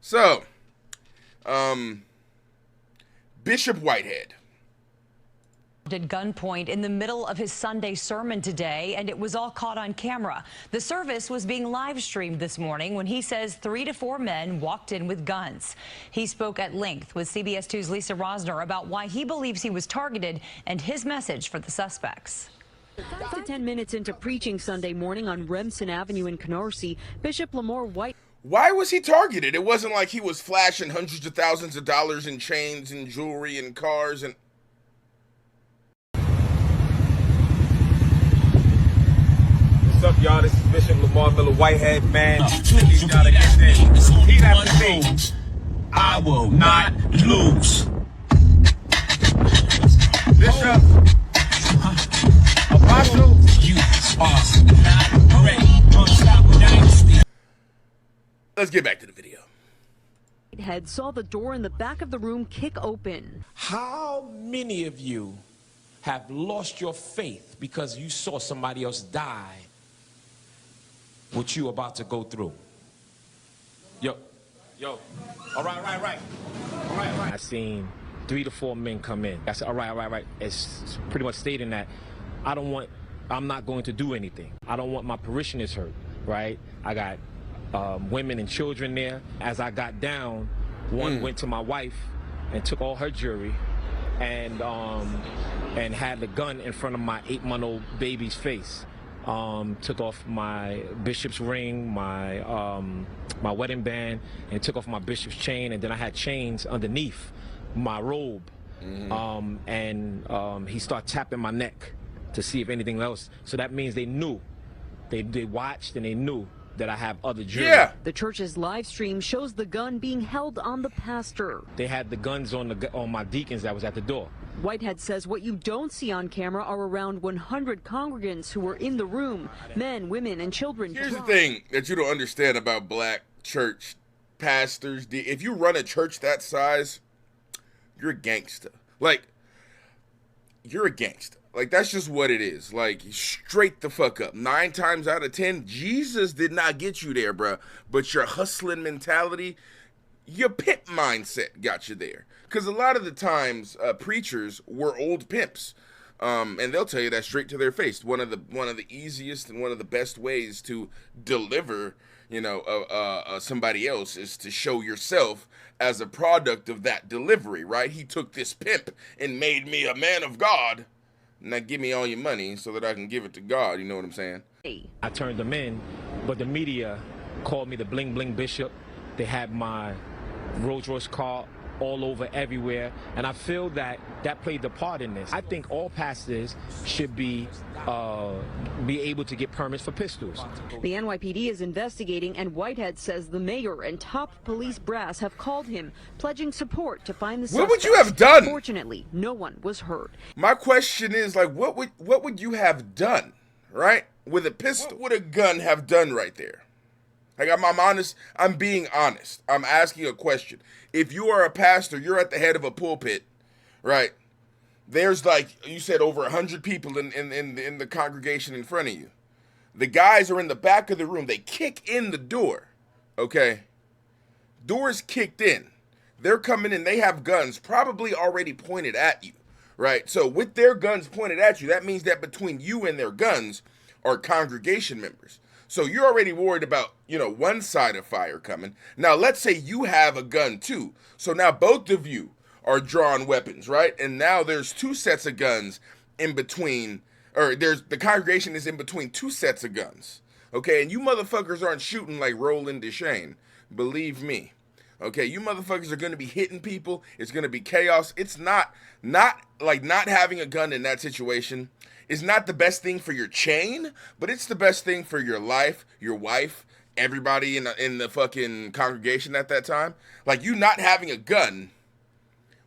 So, Bishop Whitehead. At gunpoint in the middle of his Sunday sermon today, and it was all caught on camera. The service was being live streamed this morning when he says 3 to 4 men walked in with guns. He spoke at length with CBS 2's Lisa Rosner about why he believes he was targeted and his message for the suspects. 5 to 10 minutes into preaching Sunday morning on Remsen Avenue in Canarsie, Bishop Lamar White. Why was he targeted? It wasn't like he was flashing hundreds of thousands of dollars in chains and jewelry and cars and... What's up, y'all? This is Bishop Lamar Miller Whitehead, man. Please, y'all, to get this. Repeat after me. I will not lose. Bishop, Apostle, you are not ready to stop the dynasty. Let's get back to the video. Whitehead saw the door in the back of the room kick open. How many of you have lost your faith because you saw somebody else die what you about to go through? Yo, all right. I seen 3 to 4 men come in. I said, all right. It's pretty much stating that I'm not going to do anything. I don't want my parishioners hurt, right? I got women and children there. As I got down, one went to my wife and took all her jewelry and had the gun in front of my 8-month-old baby's face. Took off my bishop's ring, my wedding band, and took off my bishop's chain, and then I had chains underneath my robe. He started tapping my neck to see if anything else. So that means they knew. They watched and they knew that I have other jewelry. Yeah. The church's live stream shows the gun being held on the pastor. They had the guns on my deacons that was at the door. Whitehead says what you don't see on camera are around 100 congregants who were in the room, men, women, and children. Here's the thing that you don't understand about black church pastors. If you run a church that size, you're a gangster. Like, you're a gangster. Like, that's just what it is. Like, straight the fuck up. 9 times out of 10, Jesus did not get you there, bruh. But your hustling mentality, your pimp mindset got you there. Because a lot of the times, preachers were old pimps. And they'll tell you that straight to their face. One of the easiest and one of the best ways to deliver, somebody else is to show yourself as a product of that delivery, right? He took this pimp and made me a man of God. Now give me all your money so that I can give it to God. You know what I'm saying? I turned them in, but the media called me the bling bling bishop. They had my Rolls Royce car all over everywhere, and I feel that played the part in this. I think all pastors should be able to get permits for pistols. The NYPD is investigating, and Whitehead says the mayor and top police brass have called him, pledging support to find the suspect. What would you have done? Fortunately, no one was hurt. My question is, like, what would you have done, right, with a pistol? What would a gun have done right there? Like, I'm honest. I'm being honest. I'm asking a question. If you are a pastor, you're at the head of a pulpit, right? There's, like you said, over 100 people in the congregation in front of you. The guys are in the back of the room. They kick in the door, okay? Doors kicked in. They're coming in. They have guns probably already pointed at you, right? So with their guns pointed at you, that means that between you and their guns are congregation members. So you're already worried about, one side of fire coming. Now, let's say you have a gun too. So now both of you are drawing weapons, right? And now there's 2 sets of guns in between, or the congregation is in between 2 sets of guns. Okay, and you motherfuckers aren't shooting like Roland Deschain. Believe me. Okay, you motherfuckers are going to be hitting people. It's going to be chaos. It's not having a gun in that situation is not the best thing for your chain, but it's the best thing for your life, your wife, everybody in the fucking congregation at that time. Like, you not having a gun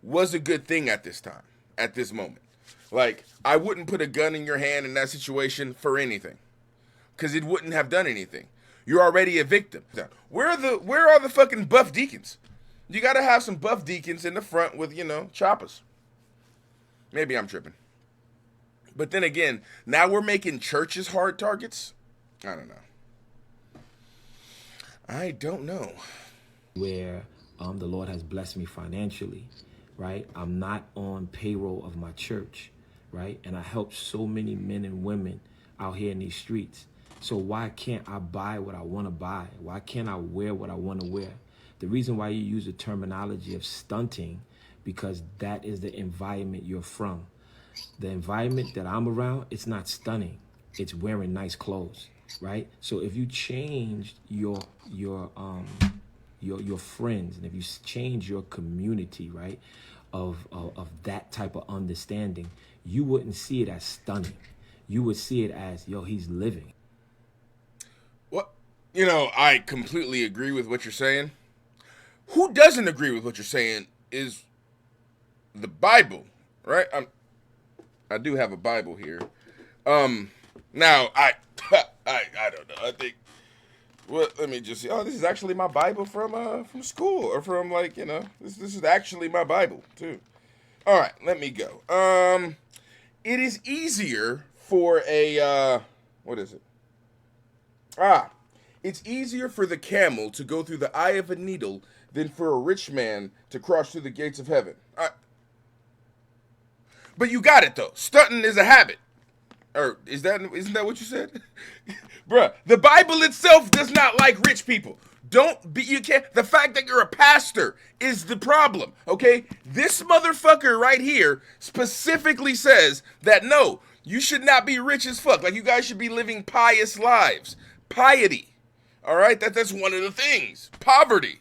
was a good thing at this time, at this moment. Like, I wouldn't put a gun in your hand in that situation for anything, because it wouldn't have done anything. You're already a victim. Where are the fucking buff deacons? You got to have some buff deacons in the front with, choppers. Maybe I'm tripping. But then again, now we're making churches hard targets? I don't know. where the Lord has blessed me financially, right? I'm not on payroll of my church, right? And I help so many men and women out here in these streets. So why can't I buy what I want to buy? Why can't I wear what I want to wear? The reason why you use the terminology of stunting, because that is the environment you're from. The environment that I'm around, it's not stunning. It's wearing nice clothes, right? So if you changed your friends, and if you change your community, right, of that type of understanding, you wouldn't see it as stunning. You would see it as, yo, he's living. Well, you know, I completely agree with what you're saying. Who doesn't agree with what you're saying is the Bible, right? I do have a Bible here. Now I don't know. I think. Well, let me just see. Oh, this is actually my Bible from school, or from, like, you know, this is actually my Bible too. All right, let me go. It is easier for a what is it? It's easier for the camel to go through the eye of a needle than for a rich man to cross through the gates of heaven. But you got it though. Stunting is a habit. Or isn't that what you said? Bruh, the Bible itself does not like rich people. The fact that you're a pastor is the problem, okay? This motherfucker right here specifically says that no, you should not be rich as fuck. Like, you guys should be living pious lives. Piety, all right? That's one of the things. Poverty,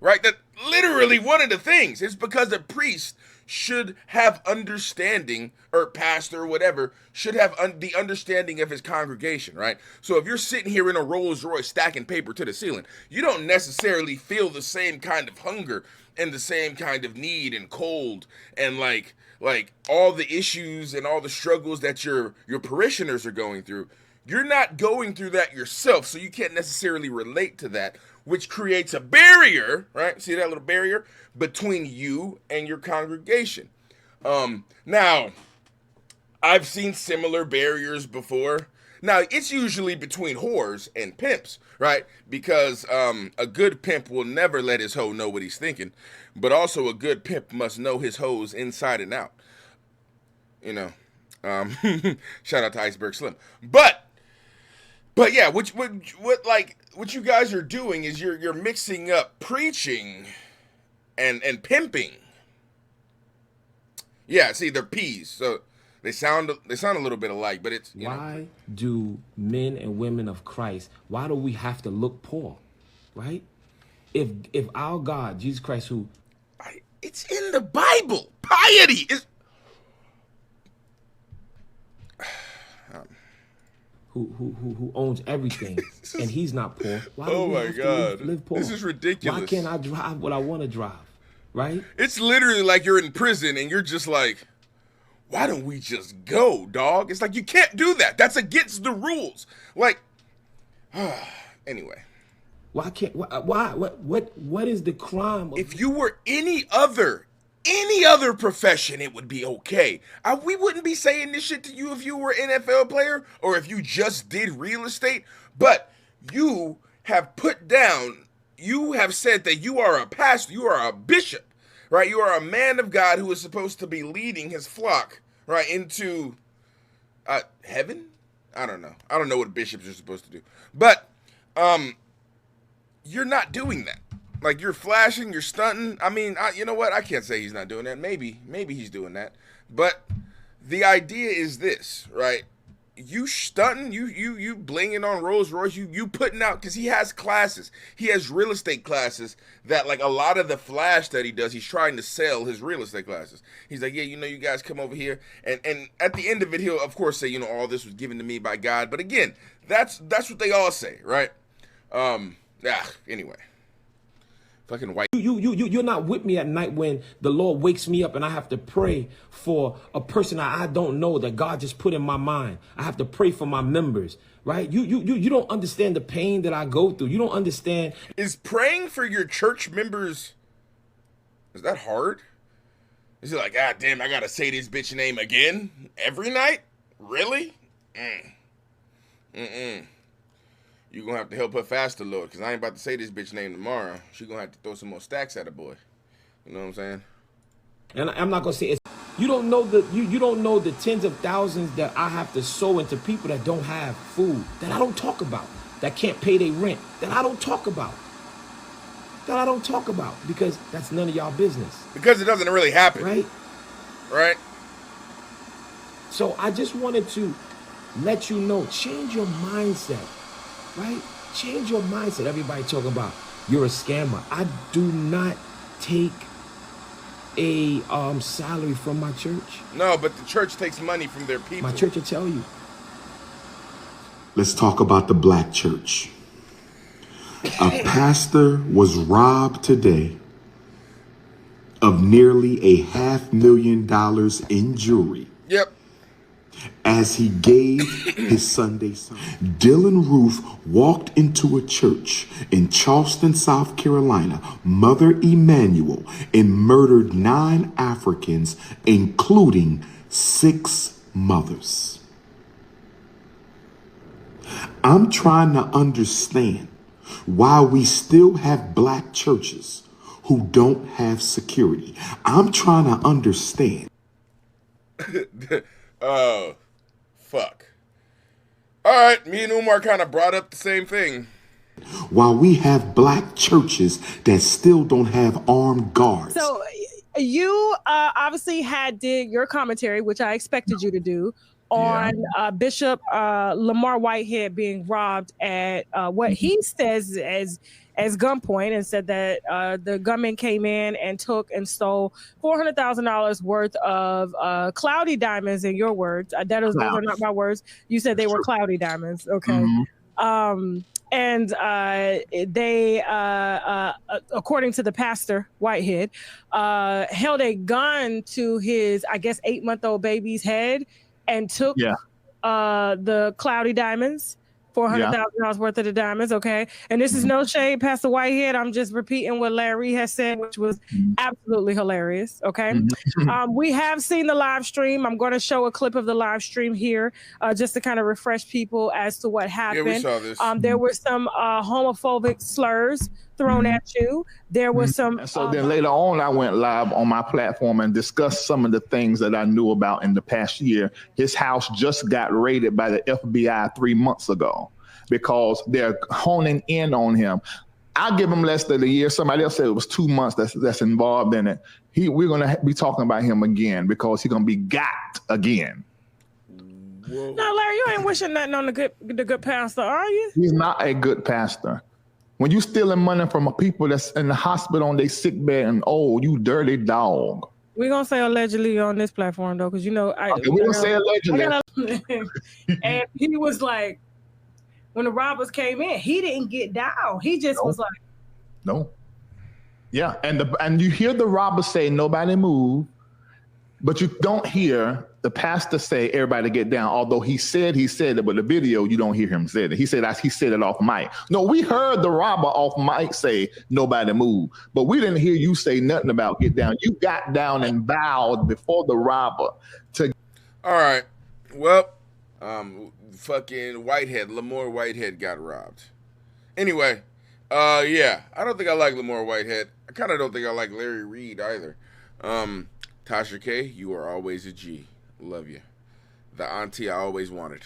right? That literally one of the things. It's because a priest should have understanding, or pastor or whatever, should have the understanding of his congregation, right? So if you're sitting here in a Rolls Royce stacking paper to the ceiling, you don't necessarily feel the same kind of hunger and the same kind of need and cold and like all the issues and all the struggles that your parishioners are going through. You're not going through that yourself, so you can't necessarily relate to that, which creates a barrier, right? See that little barrier between you and your congregation. Now, I've seen similar barriers before. Now, it's usually between whores and pimps, right? Because a good pimp will never let his hoe know what he's thinking, but also a good pimp must know his hoes inside and out. You know, shout out to Iceberg Slim. But yeah, what you guys are doing is you're mixing up preaching and pimping. Yeah, see, they're peas, so they sound a little bit alike, but it's why do men and women of Christ, why do we have to look poor, right? If our God, Jesus Christ, it's in the Bible. Piety is who owns everything, and he's not poor. Why do we have to live poor? This is ridiculous. Why can't I drive what I want to drive, right? It's literally like you're in prison and you're just like, why don't we just go, dog? It's like, you can't do that. That's against the rules. Like, anyway. Why can't, what is the crime? If you were any other profession, it would be okay. We wouldn't be saying this shit to you if you were an NFL player or if you just did real estate. But you have you have said that you are a pastor, you are a bishop, right? You are a man of God who is supposed to be leading his flock, right, into heaven? I don't know. I don't know what bishops are supposed to do. But you're not doing that. Like, you're flashing, you're stunting. I mean, you know what? I can't say he's not doing that. Maybe he's doing that. But the idea is this, right? You stunting, you blinging on Rolls Royce, you putting out, because he has classes. He has real estate classes that, like, a lot of the flash that he does, he's trying to sell his real estate classes. He's like, yeah, you know, you guys come over here. And at the end of it, he'll, of course, say, you know, all this was given to me by God. But again, that's what they all say, right? Anyway. Fucking white. You're not with me at night when the Lord wakes me up and I have to pray for a person I don't know that God just put in my mind. I have to pray for my members, right? You don't understand the pain that I go through. You don't understand. Is praying for your church members, is that hard? Is it like, damn, I gotta say this bitch name again every night? Really? You're going to have to help her faster, Lord, because I ain't about to say this bitch name tomorrow. She going to have to throw some more stacks at her boy. You know what I'm saying? And I'm not gonna say it's, you don't know the tens of thousands that I have to sow into people that don't have food, that I don't talk about, that can't pay their rent, that I don't talk about. Because that's none of y'all business. Because it doesn't really happen. Right? Right? So I just wanted to let you know, change your mindset, right? Change your mindset. Everybody talking about you're a scammer. I do not take a salary from my church. No, but the church takes money from their people. My church will tell you. Let's talk about the black church. A pastor was robbed today of nearly $500,000 in jewelry. Yep. As he gave his Sunday sermon. Dylan Roof walked into a church in Charleston, South Carolina, Mother Emanuel, and murdered 9 Africans, including 6 mothers. I'm trying to understand why we still have black churches who don't have security. I'm trying to understand. Oh, fuck. All right, me and Umar kind of brought up the same thing. While we have black churches that still don't have armed guards. So you obviously did your commentary, which I expected you to do, on Bishop Lamar Whitehead being robbed at what he says as gunpoint, and said that the gunman came in and took and stole $400,000 worth of cloudy diamonds, in your words. Those are not my words. You said they were cloudy diamonds. Okay. And they, according to the pastor, Whitehead, held a gun to his, I guess, 8-month-old baby's head and took the cloudy diamonds, $400,000 worth of the diamonds. Okay. And this is no shade, Pastor Whitehead. I'm just repeating what Larry has said, which was absolutely hilarious. Okay. We have seen the live stream. I'm going to show a clip of the live stream here just to kind of refresh people as to what happened. Yeah, we saw this. There were some homophobic slurs thrown at you. There was some. And so then later on, I went live on my platform and discussed some of the things that I knew about in the past year. His house just got raided by the FBI 3 months ago because they're honing in on him. I'll give him less than a year. Somebody else said it was 2 months that's involved in it. We're going to be talking about him again because he's going to be got again. Whoa. No, Larry, you ain't wishing nothing on the good pastor, are you? He's not a good pastor. When you stealing money from a people that's in the hospital on their sick bed and old, you dirty dog. We're going to say allegedly on this platform, though, because, you know, we're going to say allegedly. And he was like, when the robbers came in, he didn't get down. He just was like. No. Yeah. And you hear the robbers say, nobody move. But you don't hear the pastor say, everybody get down. Although he said it, but the video, you don't hear him say it. He said it off mic. No, we heard the robber off mic say, nobody move. But we didn't hear you say nothing about get down. You got down and bowed before the robber. All right. Well, fucking Lamar Whitehead got robbed. Anyway, I don't think I like Lamar Whitehead. I kind of don't think I like Larry Reed either. Tasha K, you are always a G. Love you. The auntie I always wanted.